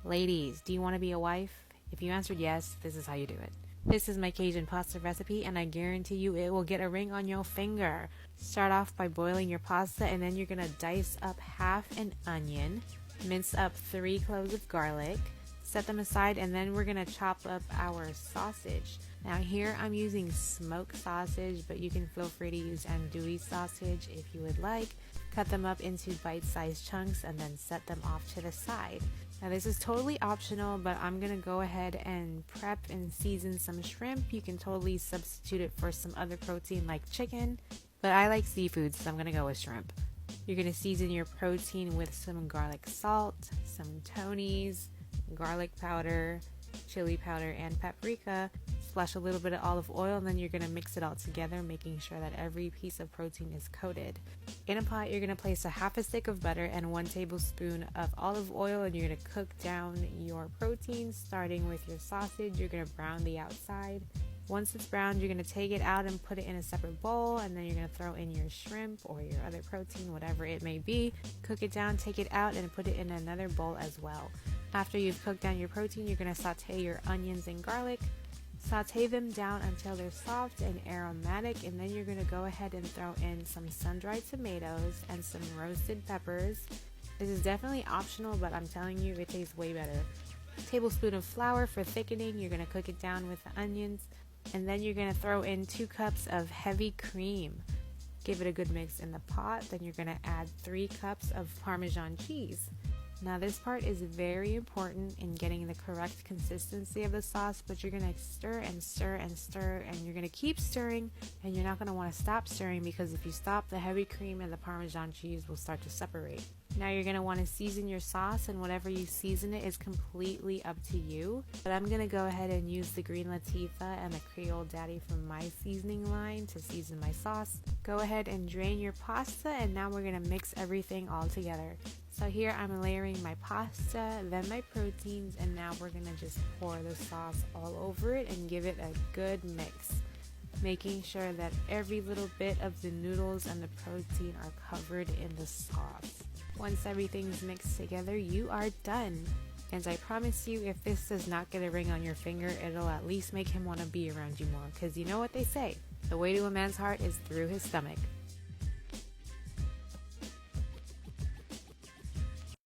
Ladies, do you want to be a wife? If you answered yes, this is how you do it. This is my Cajun pasta recipe, and I guarantee you it will get a ring on your finger. Start off by boiling your pasta, and then you're going to dice up half an onion, mince up 3 cloves of garlic, set them aside, and then we're going to chop up our sausage. Now here I'm using smoked sausage, but you can feel free to use andouille sausage if you would like. Cut them up into bite-sized chunks and then set them off to the side. Now this is totally optional, but I'm going to go ahead and prep and season some shrimp. You can totally substitute it for some other protein like chicken, but I like seafood, so I'm going to go with shrimp. You're going to season your protein with some garlic salt, some Tony's, garlic powder, chili powder, and paprika. Splash a little bit of olive oil, and then you're going to mix it all together, making sure that every piece of protein is coated. In a pot, you're going to place a half a stick of butter and 1 tablespoon of olive oil, and you're going to cook down your protein, starting with your sausage. You're going to brown the outside. Once it's browned, you're going to take it out and put it in a separate bowl, and then you're going to throw in your shrimp or your other protein, whatever it may be. Cook it down, take it out, and put it in another bowl as well. After you've cooked down your protein, you're going to saute your onions and garlic. Saute them down until they're soft and aromatic, and then you're going to go ahead and throw in some sun-dried tomatoes and some roasted peppers. This is definitely optional, but I'm telling you, it tastes way better. A tablespoon of flour for thickening. You're going to cook it down with the onions, and then you're going to throw in 2 cups of heavy cream. Give it a good mix in the pot. Then you're going to add 3 cups of Parmesan cheese. Now this part is very important in getting the correct consistency of the sauce, but you're going to stir and stir and stir, and you're going to keep stirring, and you're not going to want to stop stirring, because if you stop, the heavy cream and the Parmesan cheese will start to separate. Now you're going to want to season your sauce, and whatever you season it is completely up to you, but I'm going to go ahead and use the green Latifa and the Creole Daddy from my seasoning line to season my sauce. Go ahead and drain your pasta, and now we're going to mix everything all together. So here I'm layering my pasta, then my proteins, and now we're going to just pour the sauce all over it and give it a good mix, making sure that every little bit of the noodles and the protein are covered in the sauce. Once everything's mixed together, you are done. And I promise you, if this does not get a ring on your finger, it'll at least make him want to be around you more, because you know what they say, the way to a man's heart is through his stomach.